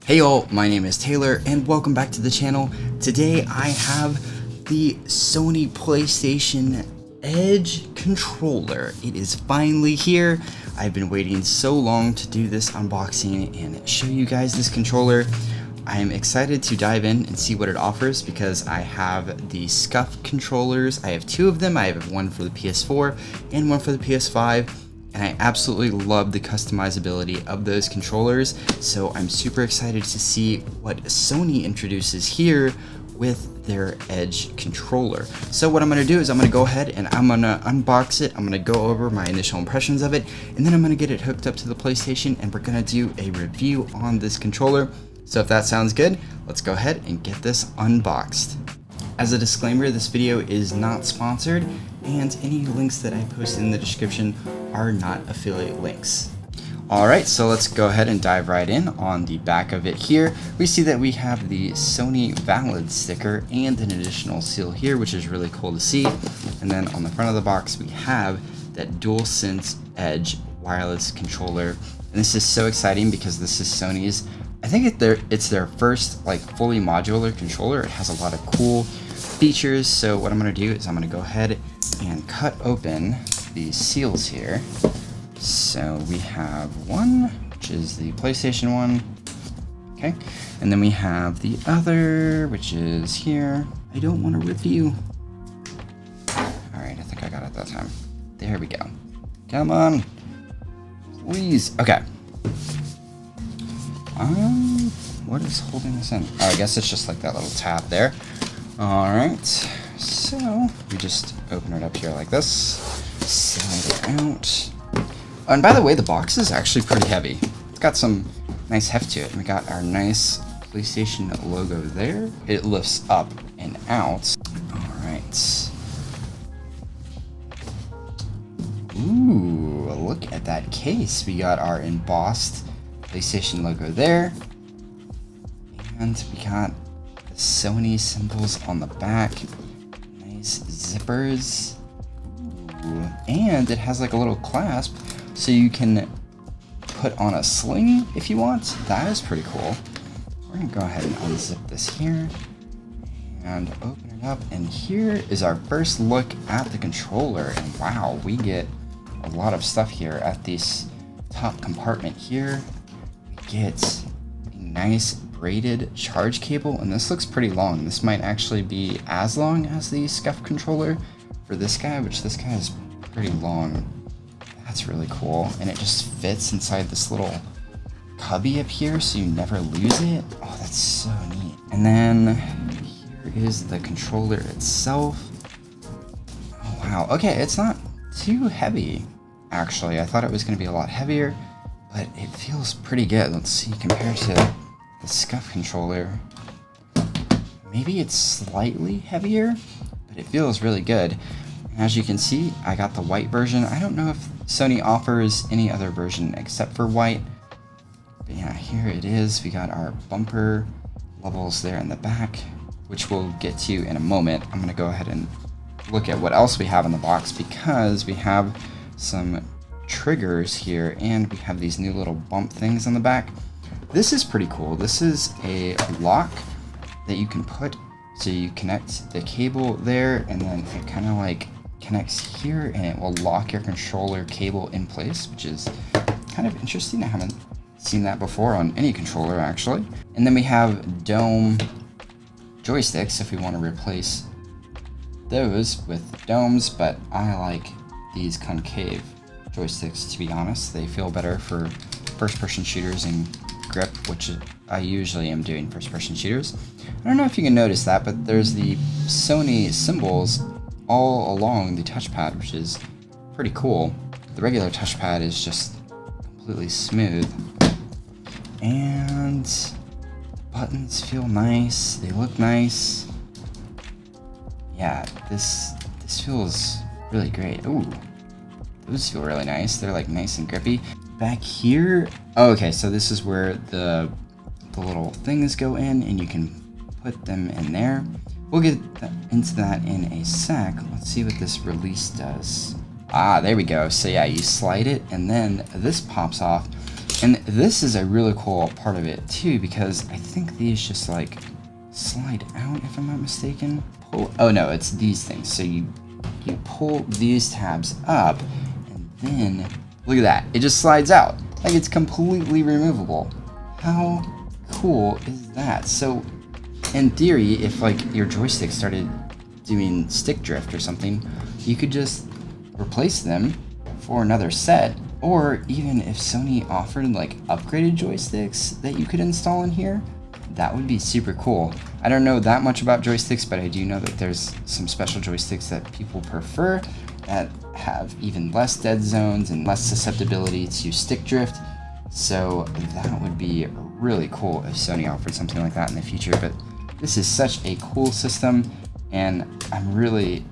Hey y'all, my name is Taylor and welcome back to the channel. Today I have the Sony PlayStation Edge controller. It is finally here. I've been waiting so long to do this unboxing and show you guys this controller. I am excited to dive in and see what it offers because I have the SCUF controllers. I have two of them. I have one for the PS4 and one for the PS5. And I absolutely love the customizability of those controllers, so I'm super excited to see what Sony introduces here with their Edge controller. So what I'm going to do is I'm going to go ahead and I'm going to unbox it, I'm going to go over my initial impressions of it, and then I'm going to get it hooked up to the PlayStation and we're going to do a review on this controller. So if that sounds good, let's go ahead and get this unboxed. As a disclaimer, this video is not sponsored, and any links that I post in the description are not affiliate links. Alright, so let's go ahead and dive right in. On the back of it here, we see that we have the Sony Valid sticker and an additional seal here, which is really cool to see. And then on the front of the box, we have that DualSense Edge wireless controller. And this is so exciting because this is Sony's, I think it's their first like fully modular controller. It has a lot of cool features. So what I'm going to do is I'm going to go ahead and cut open these seals here. So we have one, which is the PlayStation one. Okay. And then we have the other, which is here. I don't want to review. Alright, I think I got it that time. There we go. Come on. Please. Okay. What is holding this in? Oh, I guess it's just like that little tab there. Alright, so we just open it up here like this, slide it out. Oh, and by the way, the box is actually pretty heavy. It's got some nice heft to it. We got our nice PlayStation logo there. It lifts up and out. Alright. Ooh, look at that case. We got our embossed PlayStation logo there. And we got the Sony symbols on the back. Nice zippers. Ooh. And it has like a little clasp so you can put on a sling if you want. That is pretty cool. We're gonna go ahead and unzip this here and open it up. And here is our first look at the controller. And wow, we get a lot of stuff here at this top compartment here. We get a nice braided charge cable, and this looks pretty long. This might actually be as long as the SCUF controller for this guy, which this guy is pretty long. That's really cool, and it just fits inside this little cubby up here so you never lose it. Oh, that's so neat. And then here is the controller itself. Oh wow, okay, it's not too heavy actually. I thought it was going to be a lot heavier, but it feels pretty good. Let's see, compared to the SCUF controller, maybe it's slightly heavier, but it feels really good. And as you can see, I got the white version. I don't know if Sony offers any other version except for white, but yeah, here it is. We got our bumper levels there in the back, which we'll get to in a moment. I'm gonna go ahead and look at what else we have in the box because we have some triggers here and we have these new little bump things on the back. This is pretty cool. This is a lock that you can put, so you connect the cable there and then it kind of like connects here and it will lock your controller cable in place, which is kind of interesting. I haven't seen that before on any controller actually. And then we have dome joysticks if we want to replace those with domes, but I like these concave joysticks, to be honest. They feel better for first-person shooters and grip, which I usually am doing first-person shooters. I don't know if you can notice that, but there's the Sony symbols all along the touchpad, which is pretty cool. The regular touchpad is just completely smooth. And the buttons feel nice. They look nice. Yeah, this feels really great. Ooh, those feel really nice. They're like nice and grippy. Back here, oh, okay, so this is where the little things go in and you can put them in there. We'll get into that in a sec. Let's see what this release does. Ah, there we go. So yeah, you slide it and then this pops off And this is a really cool part of it too, because I think these just like slide out if I'm not mistaken. Oh no, it's these things. So you pull these tabs up and then look at that. It just slides out. Like it's completely removable. How cool is that? So in theory, if like your joystick started doing stick drift or something, you could just replace them for another set. Or even if Sony offered like upgraded joysticks that you could install in here, that would be super cool. I don't know that much about joysticks, but I do know that there's some special joysticks that people prefer that have even less dead zones and less susceptibility to stick drift. So that would be really cool if Sony offered something like that in the future. But this is such a cool system, and I'm really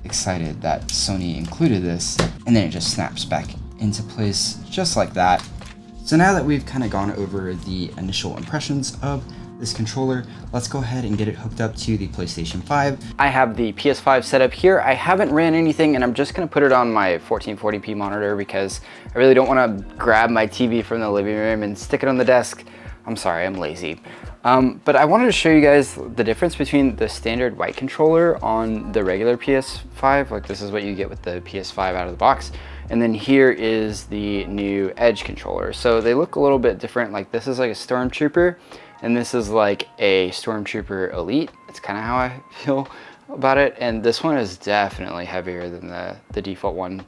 excited that Sony included this, and then it just snaps back into place just like that. So now that we've kind of gone over the initial impressions of this controller, let's go ahead and get it hooked up to the PlayStation 5. I have the PS5 set up here. I haven't ran anything, and I'm just gonna put it on my 1440p monitor because I really don't wanna grab my TV from the living room and stick it on the desk. I'm sorry, I'm lazy. But I wanted to show you guys the difference between the standard white controller on the regular PS5. Like this is what you get with the PS5 out of the box. And then here is the new Edge controller. So they look a little bit different. Like this is like a Stormtrooper, and this is like a Stormtrooper Elite. It's kind of how I feel about it. And this one is definitely heavier than the default one.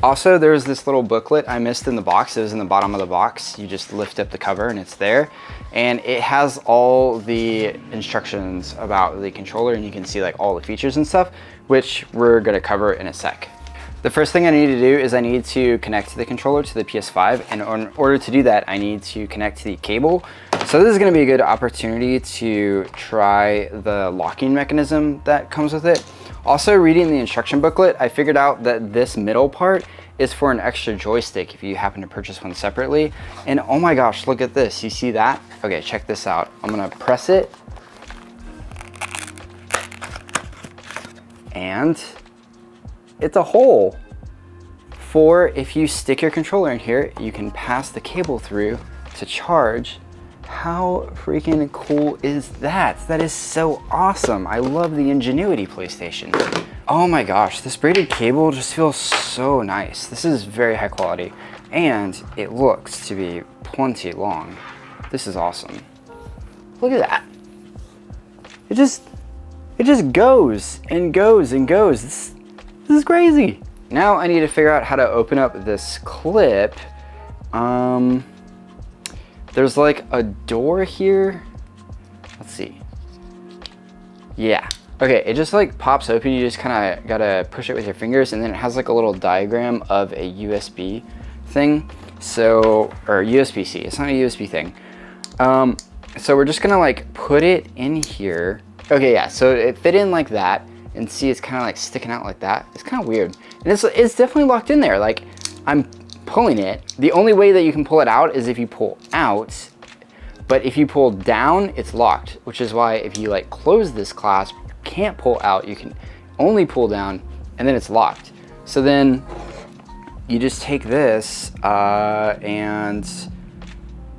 Also, there's this little booklet I missed in the box. It was in the bottom of the box. You just lift up the cover and it's there. And it has all the instructions about the controller, and you can see like all the features and stuff, which we're gonna cover in a sec. The first thing I need to do is I need to connect the controller to the PS5, and in order to do that, I need to connect the cable. So this is gonna be a good opportunity to try the locking mechanism that comes with it. Also, reading the instruction booklet, I figured out that this middle part is for an extra joystick if you happen to purchase one separately. And oh my gosh, look at this, you see that? Okay, check this out. I'm gonna press it. And it's a hole for if you stick your controller in here, you can pass the cable through to charge. How freaking cool is that? That is so awesome. I love the ingenuity, PlayStation. Oh my gosh, this braided cable just feels so nice. This is very high quality, and it looks to be plenty long. This is awesome. Look at that. It just goes and goes and goes. This is crazy. Now I need to figure out how to open up this clip. There's like a door here. Let's see. Yeah. Okay, it just like pops open. You just kind of gotta push it with your fingers, and then it has like a little diagram of a USB thing. So, or USB-C. It's not a USB thing. So we're just gonna like put it in here. Okay, yeah. So it fit in like that, and see, it's kind of like sticking out like that. It's kind of weird, and it's definitely locked in there. Like I'm pulling it. The only way that you can pull it out is if you pull out, but if you pull down, it's locked, which is why if you like close this clasp, you can't pull out, you can only pull down, and then it's locked. So then you just take this and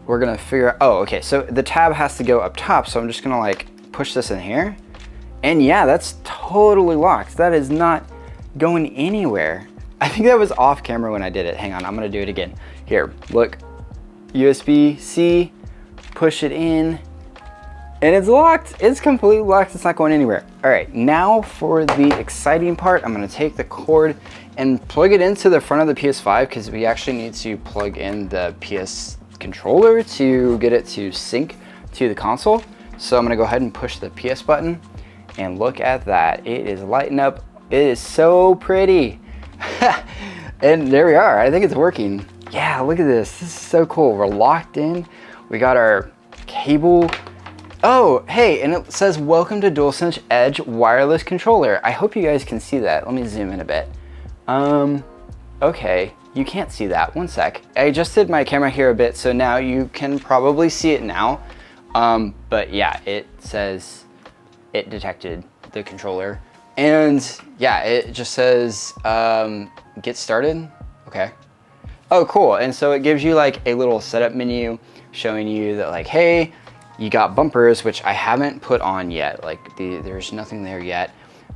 we're gonna figure out, oh, okay, so the tab has to go up top, so I'm just gonna like push this in here, and yeah, that's totally locked. That is not going anywhere. I think that was off camera when I did it. Hang on, I'm gonna do it again. Here, look, USB-C, push it in, and it's locked. It's completely locked, it's not going anywhere. All right, now for the exciting part, I'm gonna take the cord and plug it into the front of the PS5, because we actually need to plug in the PS controller to get it to sync to the console. So I'm gonna go ahead and push the PS button, and look at that. It is lighting up. It is so pretty. And there we are. I think it's working. Yeah, look at this. This is so cool. We're locked in. We got our cable. Oh, hey, and it says, welcome to DualSense Edge wireless controller. I hope you guys can see that. Let me zoom in a bit. Okay, you can't see that. One sec. I adjusted my camera here a bit, so now you can probably see it now. But yeah, it says it detected the controller. And yeah, it just says, get started. Okay. Oh, cool. And so it gives you like a little setup menu showing you that like, hey, you got bumpers, which I haven't put on yet. Like there's nothing there yet.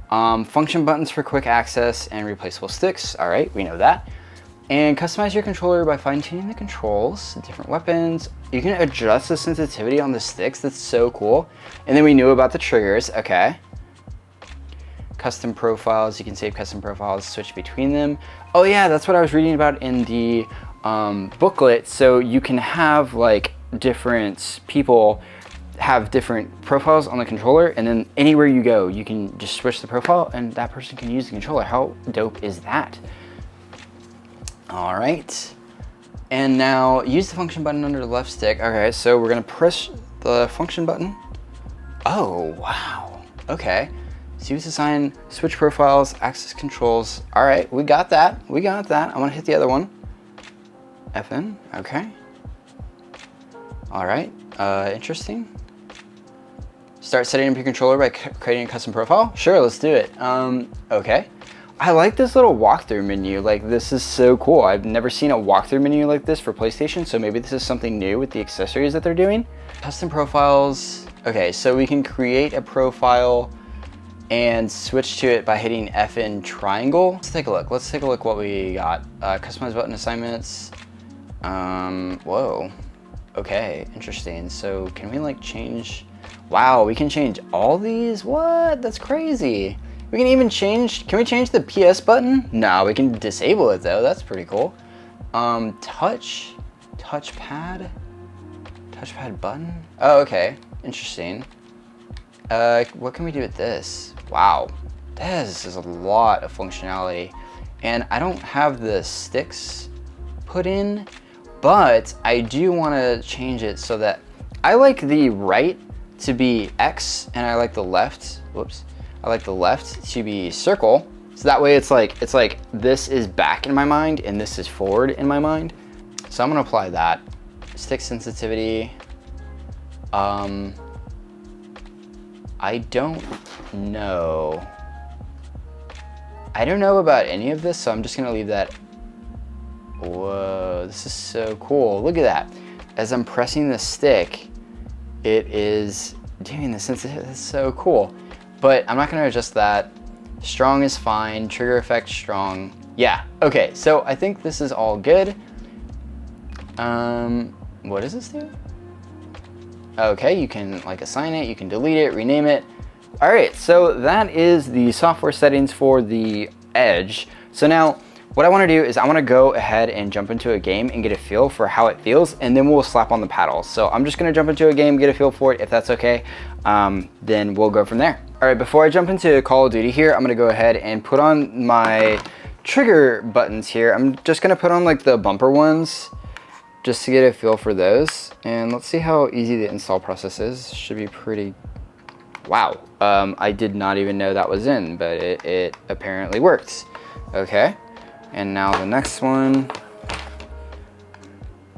Function buttons for quick access and replaceable sticks. All right, we know that. And customize your controller by fine-tuning the controls, different weapons. You can adjust the sensitivity on the sticks. That's so cool. And then we knew about the triggers. Okay. Custom profiles. You can save custom profiles, switch between them. Oh yeah, that's what I was reading about in the booklet. So you can have like different people have different profiles on the controller, and then anywhere you go, you can just switch the profile and that person can use the controller. How dope is that? All right. And now use the function button under the left stick. Okay, so we're gonna press the function button. Oh, wow. Okay. So use assign, switch profiles, access controls. All right, we got that. We got that. I wanna hit the other one. FN, okay. All right, interesting. Start setting up your controller by creating a custom profile. Sure, let's do it. Okay. I like this little walkthrough menu. Like, this is so cool. I've never seen a walkthrough menu like this for PlayStation, so maybe this is something new with the accessories that they're doing. Custom profiles. Okay, so we can create a profile and switch to it by hitting FN triangle. Let's take a look. Let's take a look what we got. Customize button assignments. Whoa. Okay, interesting. So can we like change? Wow, we can change all these? What? That's crazy. We can even change, can we change the PS button? No, we can disable it though. That's pretty cool. Touchpad button. Oh, okay, interesting. What can we do with this? Wow, this is a lot of functionality. And I don't have the sticks put in, but I do want to change it so that I like the right to be X and I like the left, whoops. I like the left to be circle. So that way it's like this is back in my mind and this is forward in my mind. So I'm gonna apply that. Stick sensitivity. I don't know. I don't know about any of this, so I'm just gonna leave that. Whoa, this is so cool. Look at that. As I'm pressing the stick, it is doing the sensitivity. That's so cool. But I'm not gonna adjust that. Strong is fine, trigger effect strong. Yeah, okay, so I think this is all good. What does this do? Okay, you can like assign it, you can delete it, rename it. All right, so that is the software settings for the Edge. So now, what I wanna do is I wanna go ahead and jump into a game and get a feel for how it feels, and then we'll slap on the paddles. So I'm just gonna jump into a game, get a feel for it. If that's okay, then we'll go from there. All right, before I jump into Call of Duty here, I'm gonna go ahead and put on my trigger buttons here. I'm just gonna put on like the bumper ones just to get a feel for those. And let's see how easy the install process is. Should be pretty, wow. I did not even know that was in, but it apparently worked. Okay. And now the next one,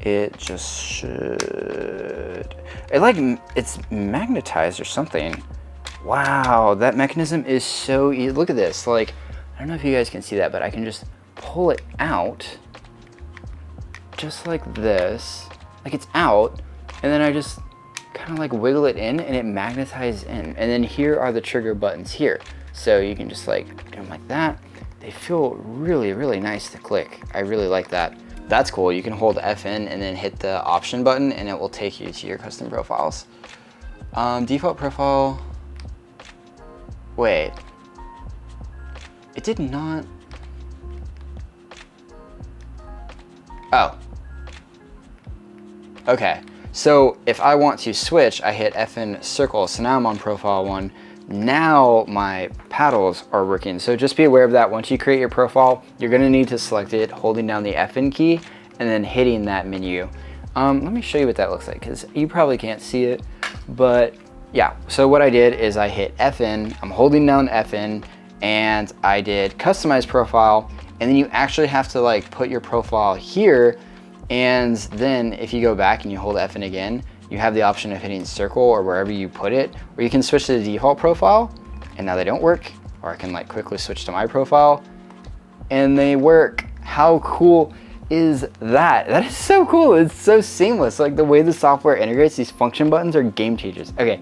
it just should, it's magnetized or something. Wow, that mechanism is so easy. Look at this, like, I don't know if you guys can see that, but I can just pull it out just like this, like it's out, and then I just kind of like wiggle it in and it magnetizes in. And then here are the trigger buttons here. So you can just like do them like that. They feel really, really nice to click. I really like that. That's cool. You can hold FN and then hit the option button and it will take you to your custom profiles. Default profile. Wait. It did not. Oh. Okay. So if I want to switch, I hit FN circle. So now I'm on profile 1. Now my paddles are working. So just be aware of that. Once you create your profile, you're gonna need to select it holding down the FN key and then hitting that menu. Let me show you what that looks like because you probably can't see it, but yeah. So what I did is I hit FN, I'm holding down FN, and I did customize profile, and then you actually have to like put your profile here, and then if you go back and you hold FN again, you have the option of hitting circle or wherever you put it, or you can switch to the default profile and now they don't work, or I can like quickly switch to my profile and they work. How cool. is that? That is so cool. It's so seamless. Like the way the software integrates, these function buttons are game changers. Okay,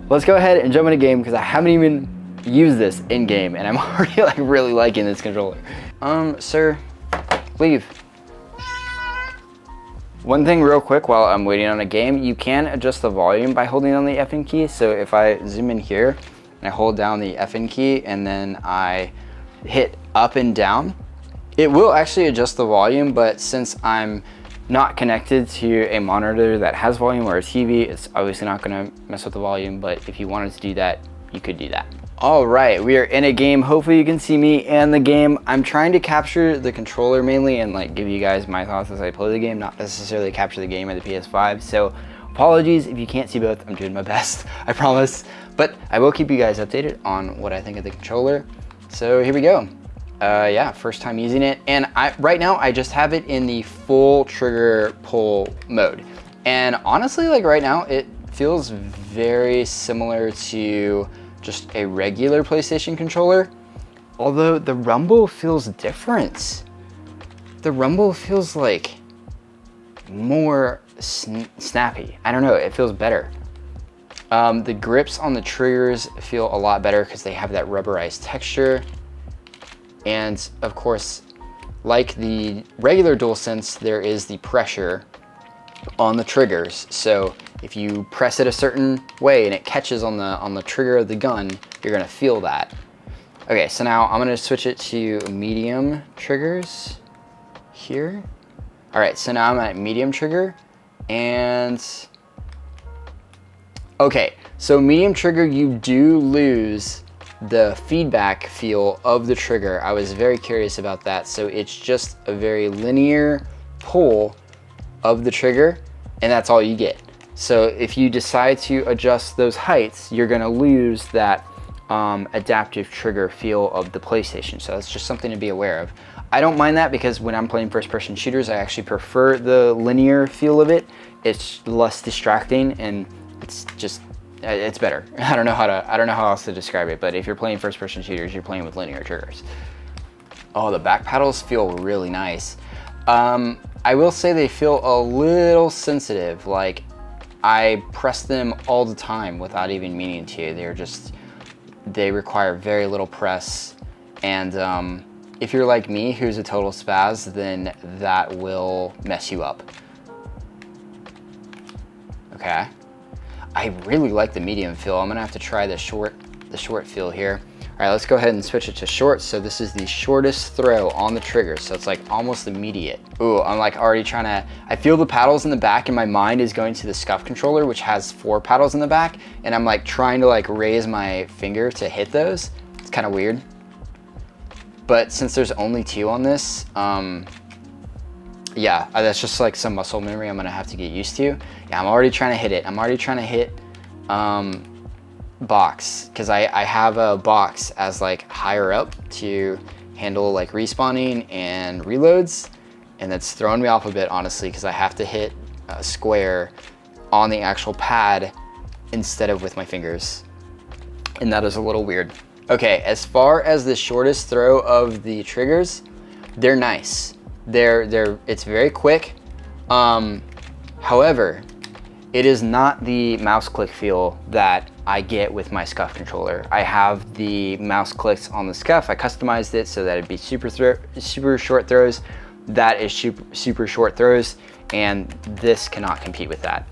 let's go ahead and jump into game because I haven't even used this in game and I'm already like really liking this controller. Sir, leave. One thing real quick while I'm waiting on a game, you can adjust the volume by holding on the FN key. So if I zoom in here and I hold down the FN key and then I hit up and down, it will actually adjust the volume, but since I'm not connected to a monitor that has volume or a TV, it's obviously not gonna mess with the volume, but if you wanted to do that, you could do that. All right, we are in a game. Hopefully you can see me and the game. I'm trying to capture the controller mainly and like give you guys my thoughts as I play the game, not necessarily capture the game at the PS5. So apologies if you can't see both. I'm doing my best, I promise. But I will keep you guys updated on what I think of the controller. So here we go. Yeah, first time using it. And right now I just have it in the full trigger pull mode. And honestly, like right now, it feels very similar to just a regular PlayStation controller, although the rumble feels different. The rumble feels like more snappy. I don't know, it feels better. The grips on the triggers feel a lot better because they have that rubberized texture. And of course, like the regular DualSense, there is the pressure on the triggers. So if you press it a certain way and it catches on the trigger of the gun, you're gonna feel that. Okay, so now I'm gonna switch it to medium triggers here. All right, so now I'm at medium trigger and okay, so medium trigger, you do lose the feedback feel of the trigger. I was very curious about that. So it's just a very linear pull of the trigger and that's all you get. So if you decide to adjust those heights, you're gonna lose that adaptive trigger feel of the PlayStation. So that's just something to be aware of. I don't mind that because when I'm playing first-person shooters, I actually prefer the linear feel of it. It's less distracting and it's just, it's better. I don't know how else to describe it, but if you're playing first-person shooters, you're playing with linear triggers. Oh, the back paddles feel really nice. I will say they feel a little sensitive. Like I press them all the time without even meaning to. They require very little press. And if you're like me, who's a total spaz, then that will mess you up. Okay. I really like the medium feel. I'm gonna have to try the short feel here. All right, let's go ahead and switch it to short. So this is the shortest throw on the trigger. So it's like almost immediate. Ooh, I'm like already trying to, I feel the paddles in the back and my mind is going to the SCUF controller, which has 4 paddles in the back. And I'm like trying to like raise my finger to hit those. It's kind of weird. But since there's only 2 on this, yeah, that's just like some muscle memory I'm gonna have to get used to. Yeah, I'm already trying to hit it. I'm already trying to hit box because I have a box as like higher up to handle like respawning and reloads, and that's throwing me off a bit honestly because I have to hit a square on the actual pad instead of with my fingers, and that is a little weird. Okay, as far as the shortest throw of the triggers, they're nice. It's very quick. However, it is not the mouse click feel that I get with my SCUF controller. I have the mouse clicks on the SCUF. I customized it so that it'd be super short throws. That is super short throws, and this cannot compete with that.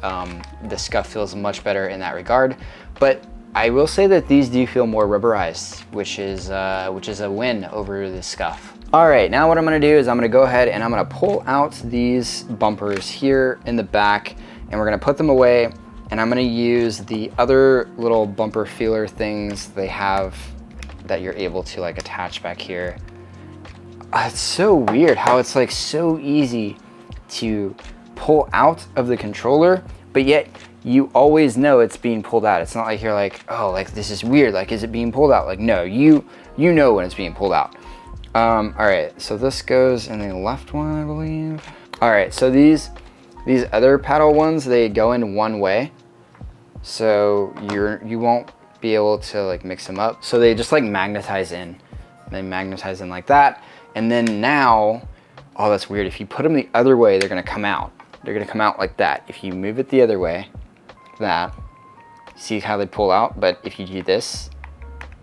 The SCUF feels much better in that regard, but I will say that these do feel more rubberized, which is a win over the SCUF. All right, now what I'm gonna do is I'm gonna go ahead and I'm gonna pull out these bumpers here in the back, and we're gonna put them away, and I'm gonna use the other little bumper feeler things they have that you're able to like attach back here. It's so weird how it's like so easy to pull out of the controller, but yet you always know it's being pulled out. It's not like you're like, oh, like this is weird, like is it being pulled out? Like no, you know when it's being pulled out. All right, so this goes in the left one, I believe. All right, so these other paddle ones, they go in one way, so you won't be able to like mix them up. So they just like magnetize in. They magnetize in like that, and then now Oh, that's weird. If you put them the other way, they're gonna come out. They're gonna come out like that. If you move it the other way, that, see how they pull out? But if you do this,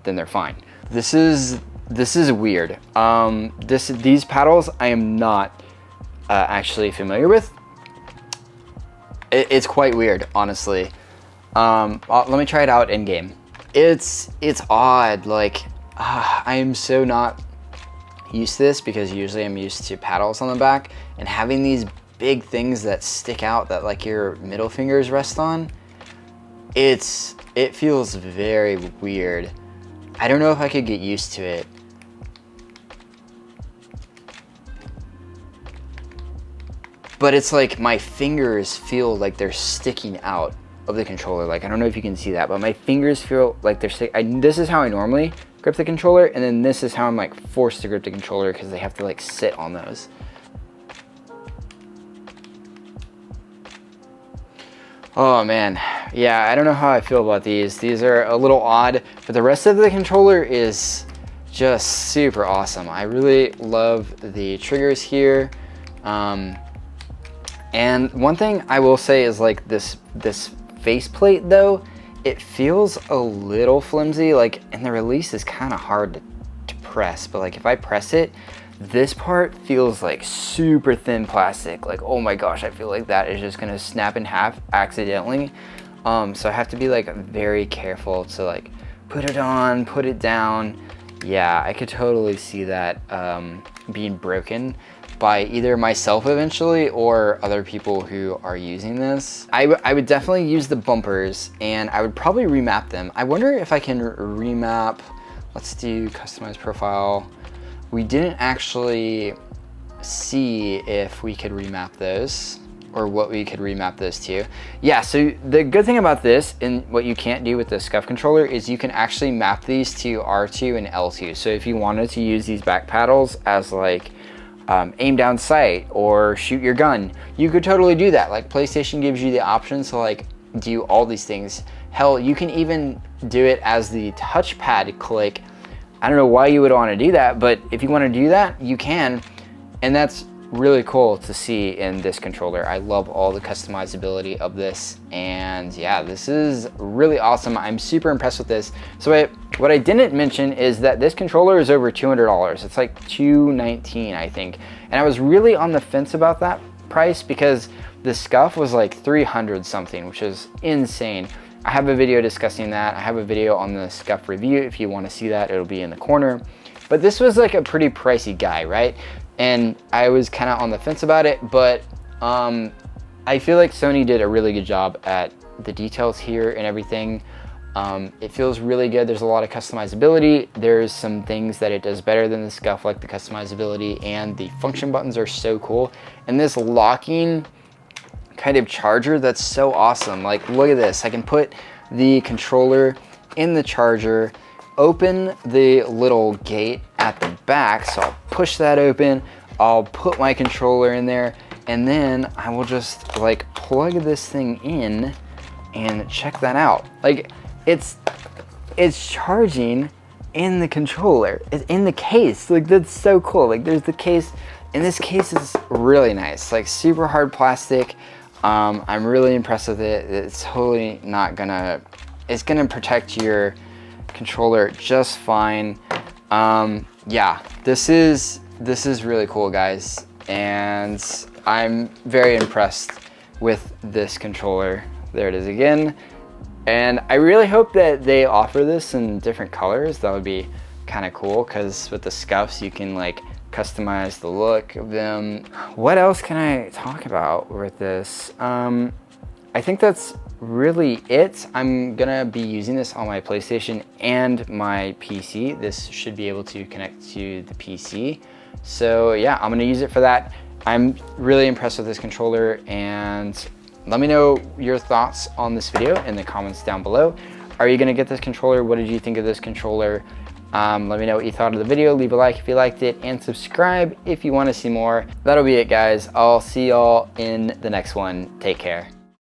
then they're fine. This is weird. These paddles I am not actually familiar with. It's quite weird, honestly. Let me try it out in game. It's odd. Like, I am so not used to this because usually I'm used to paddles on the back, and having these big things that stick out that like your middle fingers rest on, it feels very weird. I don't know if I could get used to it. But it's like my fingers feel like they're sticking out of the controller. Like, I don't know if you can see that, but my fingers feel like they're this is how I normally grip the controller, and then this is how I'm like forced to grip the controller because they have to like sit on those. Oh man, yeah, I don't know how I feel about these. These are a little odd, but the rest of the controller is just super awesome. I really love the triggers here. And one thing I will say is like this faceplate though, it feels a little flimsy, like, and the release is kind of hard to press, but like if I press it, this part feels like super thin plastic. Like, oh my gosh, I feel like that is just gonna snap in half accidentally. So I have to be like very careful to like put it on, put it down. Yeah, I could totally see that being broken by either myself eventually or other people who are using this. I would definitely use the bumpers, and I would probably remap them. I wonder if I can remap. Let's do customize profile. We didn't actually see if we could remap those or what we could remap those to. Yeah, so the good thing about this and what you can't do with the SCUF controller is you can actually map these to R2 and L2. So if you wanted to use these back paddles as like aim down sight or shoot your gun, you could totally do that. Like, PlayStation gives you the option to like do all these things. Hell, you can even do it as the touchpad click. I don't know why you would want to do that, but if you want to do that, you can. And that's really cool to see in this controller. I love all the customizability of this, and yeah, this is really awesome. I'm super impressed with this. So what I didn't mention is that this controller is over $200. It's like $219, I think. And I was really on the fence about that price because the SCUF was like 300 something, which is insane. I have a video discussing that. I have a video on the SCUF review. If you want to see that, it'll be in the corner. But this was like a pretty pricey guy, right? And I was kind of on the fence about it, but I feel like Sony did a really good job at the details here and everything. It feels really good. There's a lot of customizability. There's some things that it does better than the SCUF, like the customizability, and the function buttons are so cool. And this locking kind of charger, that's so awesome. Like, look at this. I can put the controller in the charger, open the little gate at the back, so I'll push that open, I'll put my controller in there, and then I will just like plug this thing in and check that out. Like, it's charging in the controller. It's in the case. Like, that's so cool. Like, there's the case, and this case is really nice, like super hard plastic. I'm really impressed with it. It's totally not gonna, it's gonna protect your controller just fine. Yeah, this is really cool, guys, and I'm very impressed with this controller. There it is again, and I really hope that they offer this in different colors. That would be kind of cool, because with the SCUFs you can like customize the look of them. What else can I talk about with this? I think that's really it. I'm gonna be using this on my PlayStation and my PC. This should be able to connect to the PC. So yeah, I'm gonna use it for that. I'm really impressed with this controller, and let me know your thoughts on this video in the comments down below. Are you gonna get this controller? What did you think of this controller? Let me know what you thought of the video. Leave a like if you liked it, and subscribe if you want to see more. That'll be it, guys. I'll see y'all in the next one. Take care.